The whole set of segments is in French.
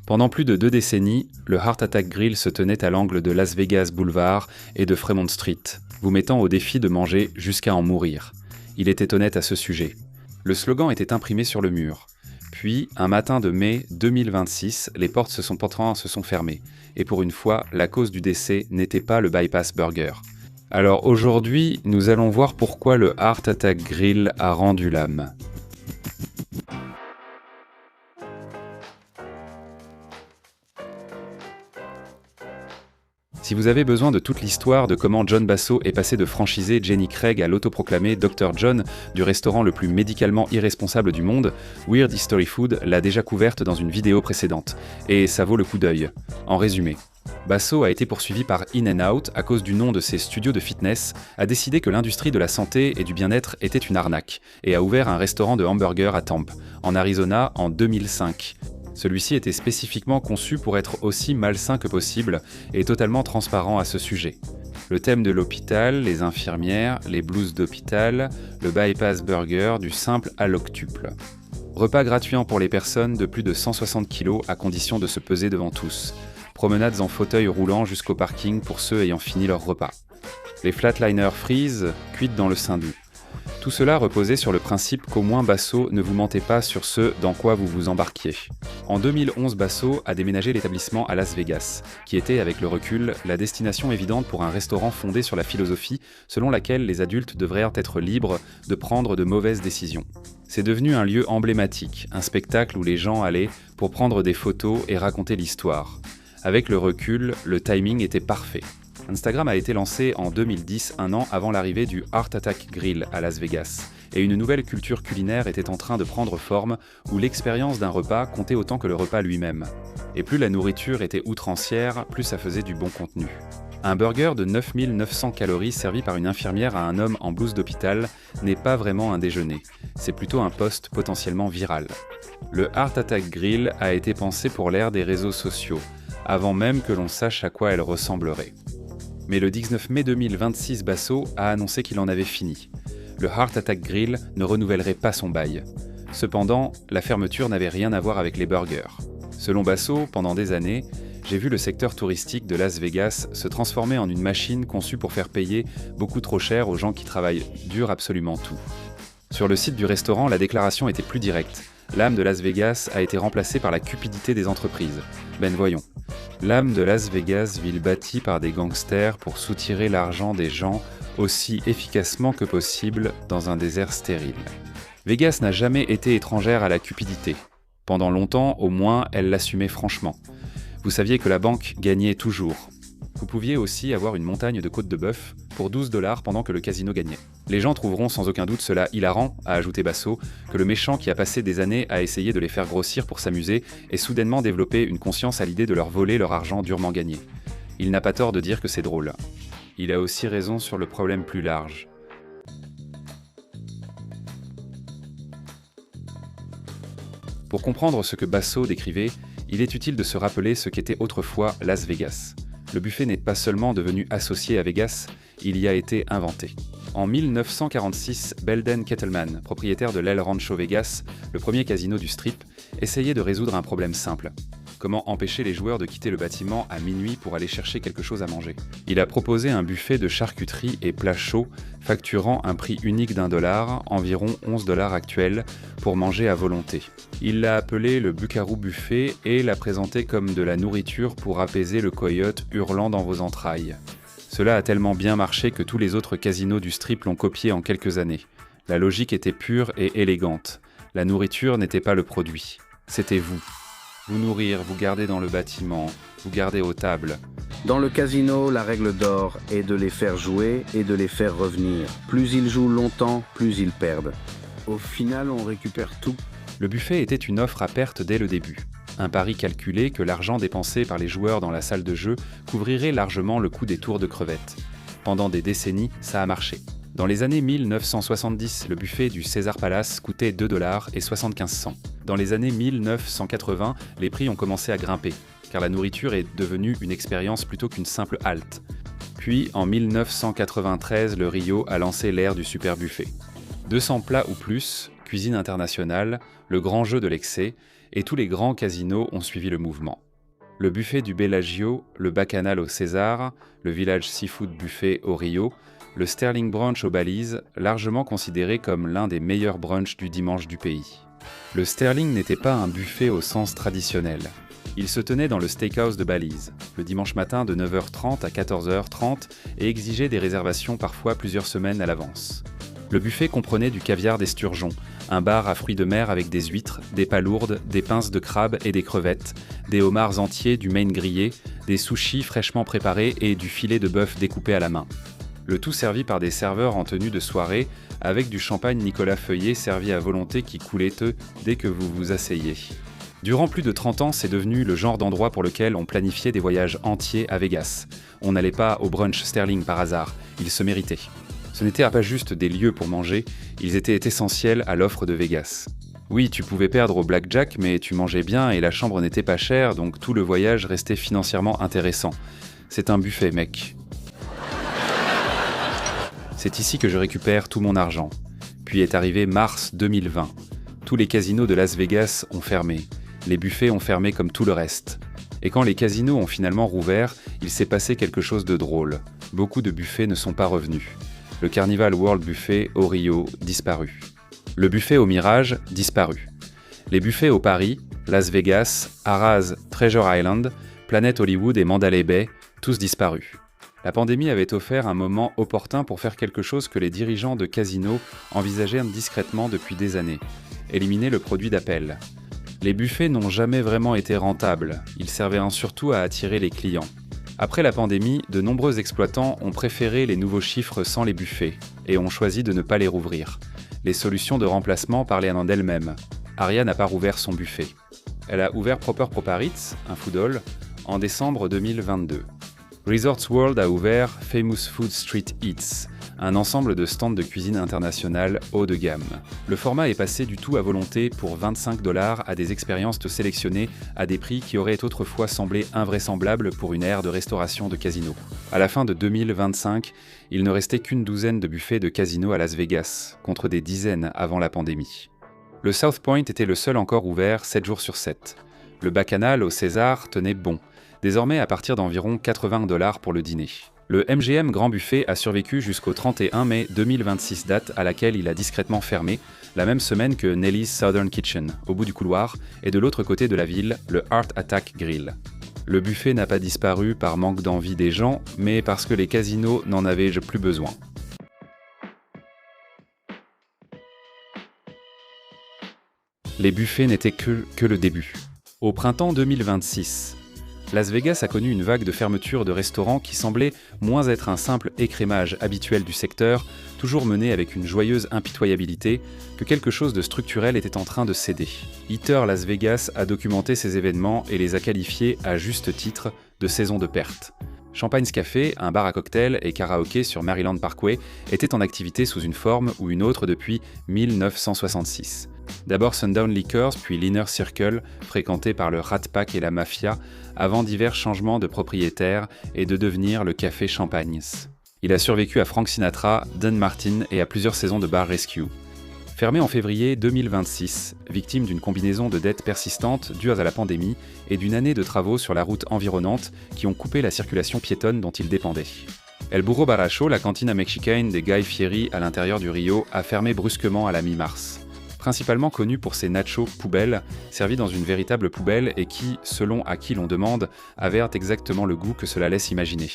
Pendant plus de 2 décennies, le Heart Attack Grill se tenait à l'angle de Las Vegas Boulevard et de Fremont Street, vous mettant au défi de manger jusqu'à en mourir. Il était honnête à ce sujet. Le slogan était imprimé sur le mur. Puis, un matin de mai 2026, les portes se sont fermées. Et pour une fois, la cause du décès n'était pas le Bypass Burger. Alors aujourd'hui, nous allons voir pourquoi le Heart Attack Grill a rendu l'âme. Si vous avez besoin de toute l'histoire de comment John Basso est passé de franchisé Jenny Craig à l'autoproclamé Dr John du restaurant le plus médicalement irresponsable du monde, Weird History Food l'a déjà couverte dans une vidéo précédente, et ça vaut le coup d'œil. En résumé, Basso a été poursuivi par In-N-Out à cause du nom de ses studios de fitness, a décidé que l'industrie de la santé et du bien-être était une arnaque, et a ouvert un restaurant de hamburgers à Tempe, en Arizona, en 2005. Celui-ci était spécifiquement conçu pour être aussi malsain que possible et totalement transparent à ce sujet. Le thème de l'hôpital, les infirmières, les blues d'hôpital, le bypass burger, du simple à l'octuple. Repas gratuits pour les personnes de plus de 160 kg à condition de se peser devant tous. Promenades en fauteuil roulant jusqu'au parking pour ceux ayant fini leur repas. Les flatliner freeze, cuites dans le sein doux. Tout cela reposait sur le principe qu'au moins Basso ne vous mentait pas sur ce dans quoi vous vous embarquiez. En 2011, Basso a déménagé l'établissement à Las Vegas, qui était, avec le recul, la destination évidente pour un restaurant fondé sur la philosophie selon laquelle les adultes devraient être libres de prendre de mauvaises décisions. C'est devenu un lieu emblématique, un spectacle où les gens allaient pour prendre des photos et raconter l'histoire. Avec le recul, le timing était parfait. Instagram a été lancé en 2010, un an avant l'arrivée du Heart Attack Grill à Las Vegas, et une nouvelle culture culinaire était en train de prendre forme où l'expérience d'un repas comptait autant que le repas lui-même. Et plus la nourriture était outrancière, plus ça faisait du bon contenu. Un burger de 9900 calories servi par une infirmière à un homme en blouse d'hôpital n'est pas vraiment un déjeuner, c'est plutôt un post potentiellement viral. Le Heart Attack Grill a été pensé pour l'ère des réseaux sociaux, avant même que l'on sache à quoi elle ressemblerait. Mais le 19 mai 2026, Basso a annoncé qu'il en avait fini. Le Heart Attack Grill ne renouvellerait pas son bail. Cependant, la fermeture n'avait rien à voir avec les burgers. Selon Basso, pendant des années, j'ai vu le secteur touristique de Las Vegas se transformer en une machine conçue pour faire payer beaucoup trop cher aux gens qui travaillent dur absolument tout. Sur le site du restaurant, la déclaration était plus directe. L'âme de Las Vegas a été remplacée par la cupidité des entreprises. Ben voyons. L'âme de Las Vegas, ville bâtie par des gangsters pour soutirer l'argent des gens aussi efficacement que possible dans un désert stérile. Vegas n'a jamais été étrangère à la cupidité. Pendant longtemps, au moins, elle l'assumait franchement. Vous saviez que la banque gagnait toujours. Vous pouviez aussi avoir une montagne de côtes de bœuf pour $12 pendant que le casino gagnait. Les gens trouveront sans aucun doute cela hilarant, a ajouté Basso, que le méchant qui a passé des années à essayer de les faire grossir pour s'amuser ait soudainement développé une conscience à l'idée de leur voler leur argent durement gagné. Il n'a pas tort de dire que c'est drôle. Il a aussi raison sur le problème plus large. Pour comprendre ce que Basso décrivait, il est utile de se rappeler ce qu'était autrefois Las Vegas. Le buffet n'est pas seulement devenu associé à Vegas, il y a été inventé. En 1946, Belden Kettleman, propriétaire de l'El Rancho Vegas, le premier casino du Strip, essayait de résoudre un problème simple. Comment empêcher les joueurs de quitter le bâtiment à minuit pour aller chercher quelque chose à manger. Il a proposé un buffet de charcuterie et plats chauds, facturant un prix unique $1, environ $11 actuels, pour manger à volonté. Il l'a appelé le Buckaroo Buffet et l'a présenté comme de la nourriture pour apaiser le coyote hurlant dans vos entrailles. Cela a tellement bien marché que tous les autres casinos du Strip l'ont copié en quelques années. La logique était pure et élégante. La nourriture n'était pas le produit. C'était vous. Vous nourrir, vous garder dans le bâtiment, vous garder aux tables. Dans le casino, la règle d'or est de les faire jouer et de les faire revenir. Plus ils jouent longtemps, plus ils perdent. Au final, on récupère tout. Le buffet était une offre à perte dès le début. Un pari calculé que l'argent dépensé par les joueurs dans la salle de jeu couvrirait largement le coût des tours de crevettes. Pendant des décennies, ça a marché. Dans les années 1970, le buffet du Caesars Palace coûtait $2,75. Dans les années 1980, les prix ont commencé à grimper, car la nourriture est devenue une expérience plutôt qu'une simple halte. Puis, en 1993, le Rio a lancé l'ère du super buffet. 200 plats ou plus, cuisine internationale, le grand jeu de l'excès, et tous les grands casinos ont suivi le mouvement. Le buffet du Bellagio, le Bacchanal au César, le Village Seafood Buffet au Rio, le Sterling Brunch au Balize, largement considéré comme l'un des meilleurs brunchs du dimanche du pays. Le Sterling n'était pas un buffet au sens traditionnel. Il se tenait dans le steakhouse de Balize, le dimanche matin de 9h30 à 14h30 et exigeait des réservations parfois plusieurs semaines à l'avance. Le buffet comprenait du caviar d'esturgeon, un bar à fruits de mer avec des huîtres, des palourdes, des pinces de crabe et des crevettes, des homards entiers du Maine grillé, des sushis fraîchement préparés et du filet de bœuf découpé à la main. Le tout servi par des serveurs en tenue de soirée, avec du champagne Nicolas Feuillet servi à volonté qui coulait dès que vous vous asseyez. Durant plus de 30 ans, c'est devenu le genre d'endroit pour lequel on planifiait des voyages entiers à Vegas. On n'allait pas au brunch Sterling par hasard, il se méritait. Ce n'étaient pas juste des lieux pour manger, ils étaient essentiels à l'offre de Vegas. Oui, tu pouvais perdre au blackjack, mais tu mangeais bien et la chambre n'était pas chère, donc tout le voyage restait financièrement intéressant. C'est un buffet, mec. C'est ici que je récupère tout mon argent. Puis est arrivé mars 2020. Tous les casinos de Las Vegas ont fermé. Les buffets ont fermé comme tout le reste. Et quand les casinos ont finalement rouvert, il s'est passé quelque chose de drôle. Beaucoup de buffets ne sont pas revenus. Le Carnival World Buffet au Rio, disparu. Le buffet au Mirage, disparu. Les buffets au Paris, Las Vegas, Harrah's, Treasure Island, Planet Hollywood et Mandalay Bay, tous disparus. La pandémie avait offert un moment opportun pour faire quelque chose que les dirigeants de casinos envisageaient discrètement depuis des années. Éliminer le produit d'appel. Les buffets n'ont jamais vraiment été rentables, ils servaient surtout à attirer les clients. Après la pandémie, de nombreux exploitants ont préféré les nouveaux chiffres sans les buffets et ont choisi de ne pas les rouvrir. Les solutions de remplacement parlaient d'elles-mêmes. Aria n'a pas rouvert son buffet. Elle a ouvert Proper Proparitz, un food hall, en décembre 2022. Resorts World a ouvert Famous Food Street Eats, un ensemble de stands de cuisine internationale haut de gamme. Le format est passé du tout à volonté pour 25$ à des expériences sélectionnées à des prix qui auraient autrefois semblé invraisemblables pour une ère de restauration de casino. À la fin de 2025, il ne restait qu'une douzaine de buffets de casino à Las Vegas, contre des dizaines avant la pandémie. Le South Point était le seul encore ouvert 7 jours sur 7. Le Bacchanal au César tenait bon, désormais à partir d'environ 80$ pour le dîner. Le MGM Grand Buffet a survécu jusqu'au 31 mai 2026, date à laquelle il a discrètement fermé, la même semaine que Nelly's Southern Kitchen, au bout du couloir, et de l'autre côté de la ville, le Heart Attack Grill. Le buffet n'a pas disparu par manque d'envie des gens, mais parce que les casinos n'en avaient plus besoin. Les buffets n'étaient que le début. Au printemps 2026, Las Vegas a connu une vague de fermetures de restaurants qui semblait moins être un simple écrémage habituel du secteur, toujours mené avec une joyeuse impitoyabilité, que quelque chose de structurel était en train de céder. Eater Las Vegas a documenté ces événements et les a qualifiés, à juste titre, de saison de perte. Champagne's Café, un bar à cocktails et karaoké sur Maryland Parkway, était en activité sous une forme ou une autre depuis 1966. D'abord Sundown Liquors, puis l'Inner Circle, fréquenté par le Rat Pack et la mafia, avant divers changements de propriétaires et de devenir le Café Champagne's. Il a survécu à Frank Sinatra, Don Martin et à plusieurs saisons de Bar Rescue. Fermé en février 2026, victime d'une combinaison de dettes persistantes dues à la pandémie et d'une année de travaux sur la route environnante qui ont coupé la circulation piétonne dont il dépendait. El Burro Baracho, la cantine mexicaine des Guy Fieri à l'intérieur du Rio, a fermé brusquement à la mi-mars. Principalement connu pour ses nachos poubelles, servis dans une véritable poubelle et qui, selon à qui l'on demande, avèrent exactement le goût que cela laisse imaginer.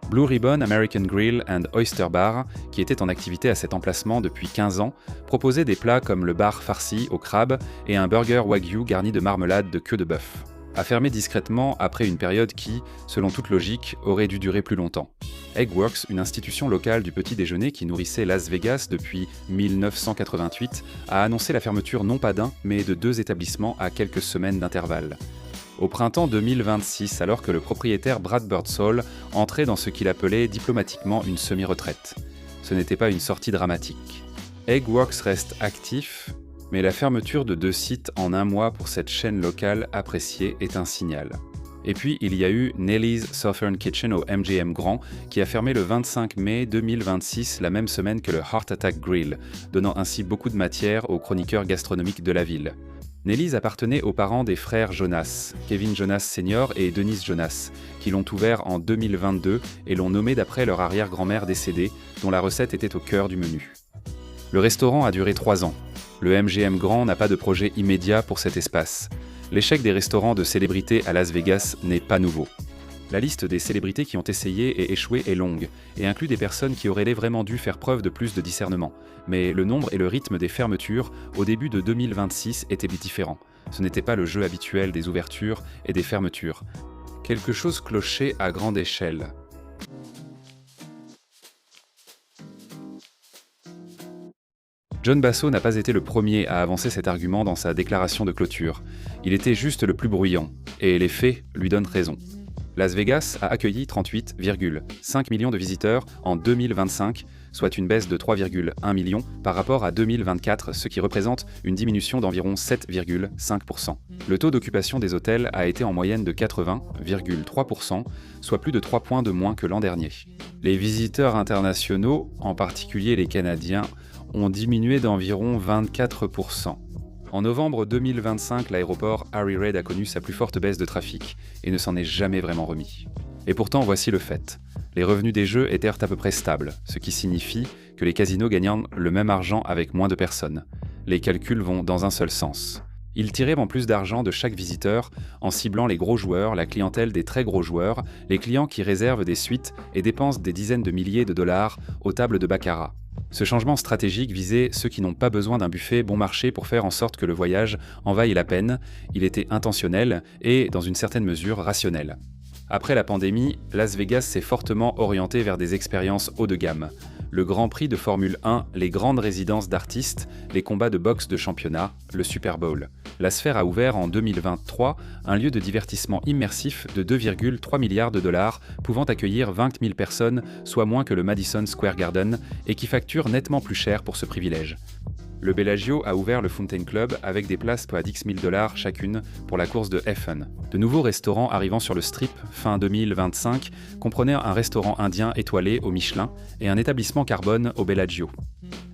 Blue Ribbon American Grill and Oyster Bar, qui était en activité à cet emplacement depuis 15 ans, proposait des plats comme le bar farci au crabe et un burger wagyu garni de marmelade de queue de bœuf. A fermé discrètement après une période qui, selon toute logique, aurait dû durer plus longtemps. Eggworks, une institution locale du petit déjeuner qui nourrissait Las Vegas depuis 1988, a annoncé la fermeture non pas d'un, mais de 2 établissements à quelques semaines d'intervalle. Au printemps 2026, alors que le propriétaire Brad Birdsall entrait dans ce qu'il appelait diplomatiquement une semi-retraite. Ce n'était pas une sortie dramatique. Eggworks reste actif, mais la fermeture de 2 sites en un mois pour cette chaîne locale appréciée est un signal. Et puis il y a eu Nelly's Southern Kitchen au MGM Grand qui a fermé le 25 mai 2026, la même semaine que le Heart Attack Grill, donnant ainsi beaucoup de matière aux chroniqueurs gastronomiques de la ville. Nelly's appartenait aux parents des frères Jonas, Kevin Jonas Sr. et Denise Jonas, qui l'ont ouvert en 2022 et l'ont nommé d'après leur arrière-grand-mère décédée, dont la recette était au cœur du menu. Le restaurant a duré 3 ans. Le MGM Grand n'a pas de projet immédiat pour cet espace. L'échec des restaurants de célébrités à Las Vegas n'est pas nouveau. La liste des célébrités qui ont essayé et échoué est longue, et inclut des personnes qui auraient vraiment dû faire preuve de plus de discernement. Mais le nombre et le rythme des fermetures, au début de 2026, étaient différents. Ce n'était pas le jeu habituel des ouvertures et des fermetures. Quelque chose clochait à grande échelle. John Basso n'a pas été le premier à avancer cet argument dans sa déclaration de clôture. Il était juste le plus bruyant, et les faits lui donnent raison. Las Vegas a accueilli 38,5 millions de visiteurs en 2025, soit une baisse de 3,1 millions par rapport à 2024, ce qui représente une diminution d'environ 7,5%. Le taux d'occupation des hôtels a été en moyenne de 80,3%, soit plus de 3 points de moins que l'an dernier. Les visiteurs internationaux, en particulier les Canadiens, ont diminué d'environ 24%. En novembre 2025, l'aéroport Harry Reid a connu sa plus forte baisse de trafic et ne s'en est jamais vraiment remis. Et pourtant, voici le fait. Les revenus des jeux étaient à peu près stables, ce qui signifie que les casinos gagnant le même argent avec moins de personnes. Les calculs vont dans un seul sens. Ils tiraient en plus d'argent de chaque visiteur en ciblant les gros joueurs, la clientèle des très gros joueurs, les clients qui réservent des suites et dépensent des dizaines de milliers de dollars aux tables de baccarat. Ce changement stratégique visait ceux qui n'ont pas besoin d'un buffet bon marché pour faire en sorte que le voyage en vaille la peine. Il était intentionnel et, dans une certaine mesure, rationnel. Après la pandémie, Las Vegas s'est fortement orienté vers des expériences haut de gamme. Le Grand Prix de Formule 1, les grandes résidences d'artistes, les combats de boxe de championnat, le Super Bowl. La Sphère a ouvert en 2023 un lieu de divertissement immersif de 2,3 milliards de dollars, pouvant accueillir 20 000 personnes, soit moins que le Madison Square Garden, et qui facture nettement plus cher pour ce privilège. Le Bellagio a ouvert le Fountain Club avec des places à 10 000 $ chacune pour la course de F1. De nouveaux restaurants arrivant sur le Strip fin 2025 comprenaient un restaurant indien étoilé au Michelin et un établissement carbone au Bellagio.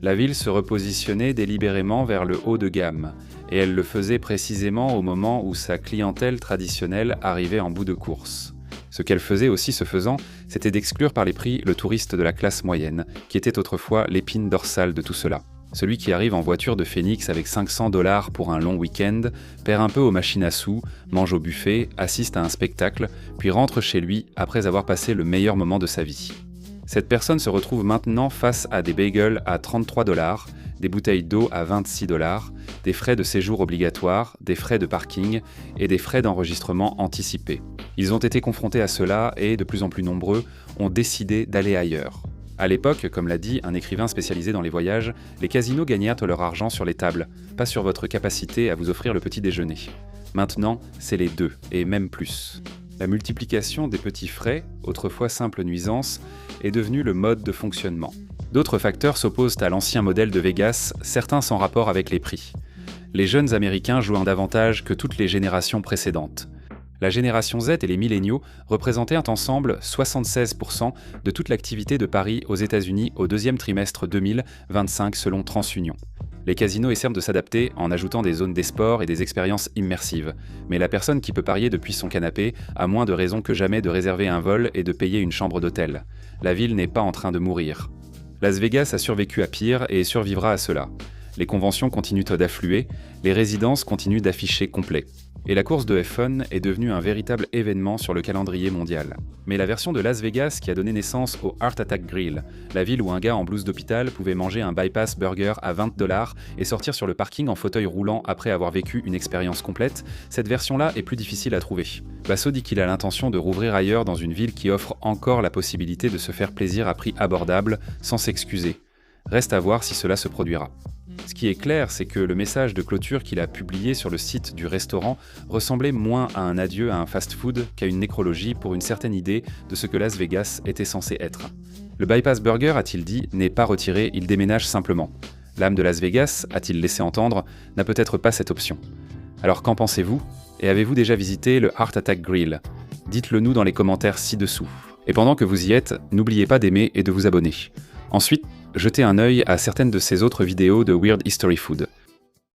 La ville se repositionnait délibérément vers le haut de gamme, et elle le faisait précisément au moment où sa clientèle traditionnelle arrivait en bout de course. Ce qu'elle faisait aussi ce faisant, c'était d'exclure par les prix le touriste de la classe moyenne, qui était autrefois l'épine dorsale de tout cela. Celui qui arrive en voiture de Phoenix avec 500 $ pour un long week-end, perd un peu aux machines à sous, mange au buffet, assiste à un spectacle, puis rentre chez lui après avoir passé le meilleur moment de sa vie. Cette personne se retrouve maintenant face à des bagels à 33 $, des bouteilles d'eau à 26 $, des frais de séjour obligatoires, des frais de parking et des frais d'enregistrement anticipés. Ils ont été confrontés à cela et, de plus en plus nombreux, ont décidé d'aller ailleurs. À l'époque, comme l'a dit un écrivain spécialisé dans les voyages, les casinos gagnèrent leur argent sur les tables, pas sur votre capacité à vous offrir le petit déjeuner. Maintenant, c'est les deux, et même plus. La multiplication des petits frais, autrefois simple nuisance, est devenue le mode de fonctionnement. D'autres facteurs s'opposent à l'ancien modèle de Vegas, certains sans rapport avec les prix. Les jeunes Américains jouent un davantage que toutes les générations précédentes. La génération Z et les milléniaux représentaient ensemble 76% de toute l'activité de Paris aux États-Unis au deuxième trimestre 2025 selon TransUnion. Les casinos essaient de s'adapter en ajoutant des zones des sports et des expériences immersives. Mais la personne qui peut parier depuis son canapé a moins de raisons que jamais de réserver un vol et de payer une chambre d'hôtel. La ville n'est pas en train de mourir. Las Vegas a survécu à pire et survivra à cela. Les conventions continuent d'affluer, les résidences continuent d'afficher complet. Et la course de F1 est devenue un véritable événement sur le calendrier mondial. Mais la version de Las Vegas qui a donné naissance au Heart Attack Grill, la ville où un gars en blouse d'hôpital pouvait manger un bypass burger à 20 $ et sortir sur le parking en fauteuil roulant après avoir vécu une expérience complète, cette version-là est plus difficile à trouver. Basso dit qu'il a l'intention de rouvrir ailleurs dans une ville qui offre encore la possibilité de se faire plaisir à prix abordable sans s'excuser. Reste à voir si cela se produira. Ce qui est clair, c'est que le message de clôture qu'il a publié sur le site du restaurant ressemblait moins à un adieu à un fast-food qu'à une nécrologie pour une certaine idée de ce que Las Vegas était censé être. Le bypass burger, a-t-il dit, n'est pas retiré, il déménage simplement. L'âme de Las Vegas, a-t-il laissé entendre, n'a peut-être pas cette option. Alors qu'en pensez-vous ? Et avez-vous déjà visité le Heart Attack Grill ? Dites-le nous dans les commentaires ci-dessous. Et pendant que vous y êtes, n'oubliez pas d'aimer et de vous abonner. Ensuite, jetez un œil à certaines de ces autres vidéos de Weird History Food.